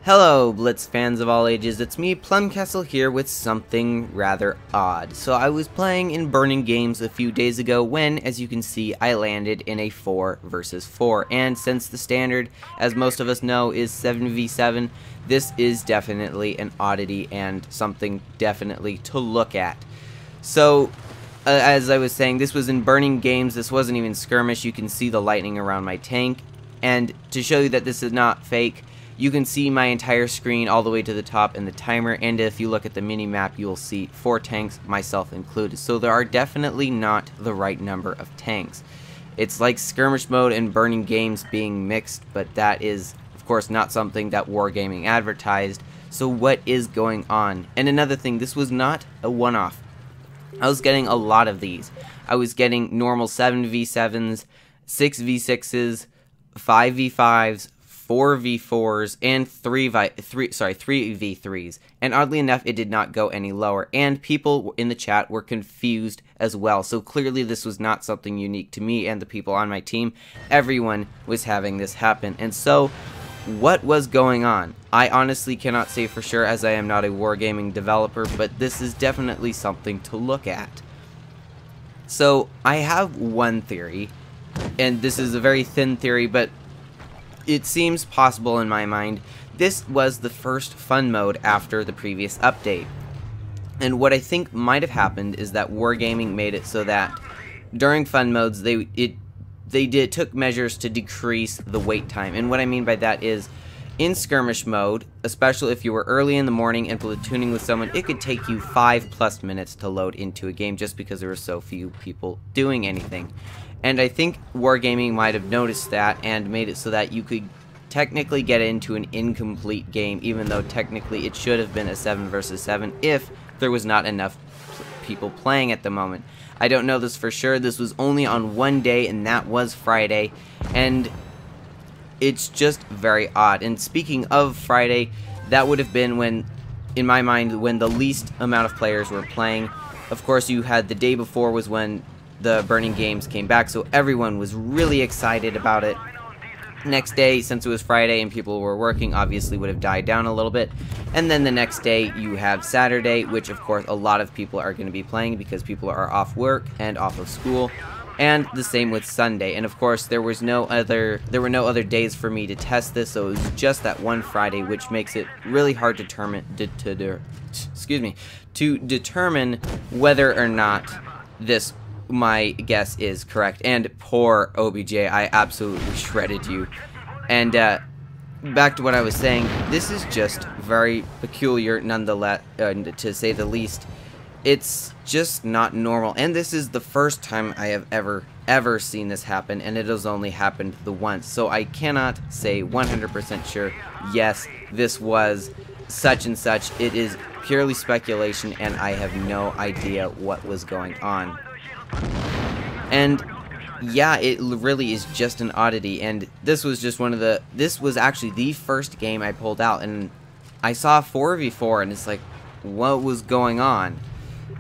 Hello, Blitz fans of all ages, it's me, Plumcastle here with something rather odd. So I was playing in Burning Games a few days ago when, as you can see, I landed in a 4 versus 4. And since the standard, as most of us know, is 7v7, this is definitely an oddity and something definitely to look at. So, as I was saying, this was in Burning Games, this wasn't even skirmish, you can see the lightning around my tank. And to show you that this is not fake, you can see my entire screen all the way to the top and the timer, and if you look at the mini-map, you will see 4 tanks, myself included. So there are definitely not the right number of tanks. It's like skirmish mode and Burning Games being mixed, but that is, of course, not something that Wargaming advertised. So what is going on? And another thing, this was not a one-off. I was getting a lot of these. I was getting normal 7v7s, 6v6s, 5v5s, 4v4s, and 3v3s, and oddly enough it did not go any lower, and people in the chat were confused as well, so clearly this was not something unique to me and the people on my team. Everyone was having this happen. And so what was going on? I honestly cannot say for sure, as I am not a wargaming developer, but this is definitely something to look at. So I have one theory, and this is a very thin theory, but it seems possible in my mind. This was the first fun mode after the previous update. And what I think might have happened is that Wargaming made it so that during fun modes they took measures to decrease the wait time. And what I mean by that is, in skirmish mode, especially if you were early in the morning and platooning with someone, it could take you 5+ minutes to load into a game just because there were so few people doing anything. And I think Wargaming might have noticed that and made it so that you could technically get into an incomplete game, even though technically it should have been a 7 versus 7 if there was not enough people playing at the moment. I don't know this for sure. This was only on one day, and that was Friday, and it's just very odd. And speaking of Friday, that would have been when, in my mind, when the least amount of players were playing. Of course, you had the day before was when the Burning Games came back, so everyone was really excited about it. Next day, since it was Friday and people were working, obviously would have died down a little bit. And then the next day you have Saturday, which of course a lot of people are going to be playing because people are off work and off of school. And the same with Sunday. And of course there were no other days for me to test this, so it was just that one Friday, which makes it really hard to determine whether or not this, my guess, is correct. And poor OBJ, I absolutely shredded you. And back to what I was saying, this is just very peculiar nonetheless, to say the least. It's just not normal, and this is the first time I have ever seen this happen, and it has only happened the once, so I cannot say 100% sure, yes, this was such and such. It is purely speculation, and I have no idea what was going on. And yeah, it really is just an oddity, and this was just this was actually the first game I pulled out, and I saw 4v4, and it's like, what was going on?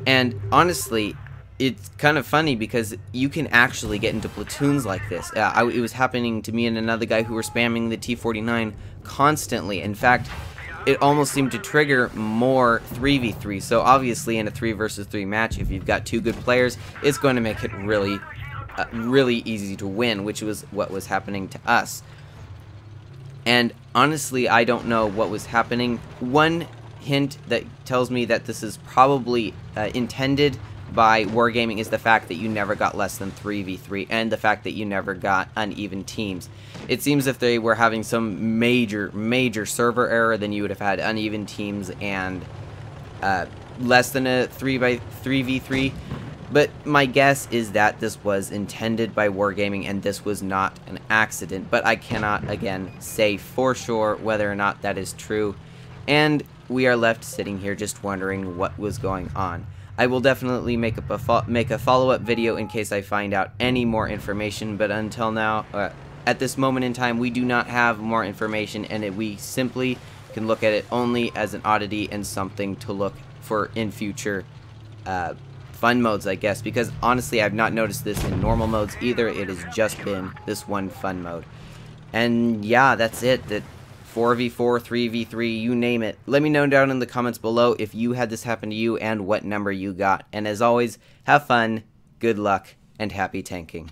And honestly, it's kind of funny because you can actually get into platoons like this. It was happening to me and another guy who were spamming the T49 constantly. In fact, it almost seemed to trigger more 3v3. So obviously in a 3 versus 3 match, if you've got 2 good players, it's going to make it really easy to win, which was what was happening to us. And honestly, I don't know what was happening. One hint that tells me that this is probably intended by Wargaming is the fact that you never got less than 3v3, and the fact that you never got uneven teams. It seems if they were having some major server error, then you would have had uneven teams and less than a 3v3. But my guess is that this was intended by Wargaming and this was not an accident. But I cannot, again, say for sure whether or not that is true. And we are left sitting here just wondering what was going on. I will definitely make a follow-up video in case I find out any more information, but until now, at this moment in time, we do not have more information, and we simply can look at it only as an oddity and something to look for in future fun modes, I guess, because honestly, I've not noticed this in normal modes either. It has just been this one fun mode. And yeah, that's it. 4v4, 3v3, you name it. Let me know down in the comments below if you had this happen to you and what number you got. And as always, have fun, good luck, and happy tanking.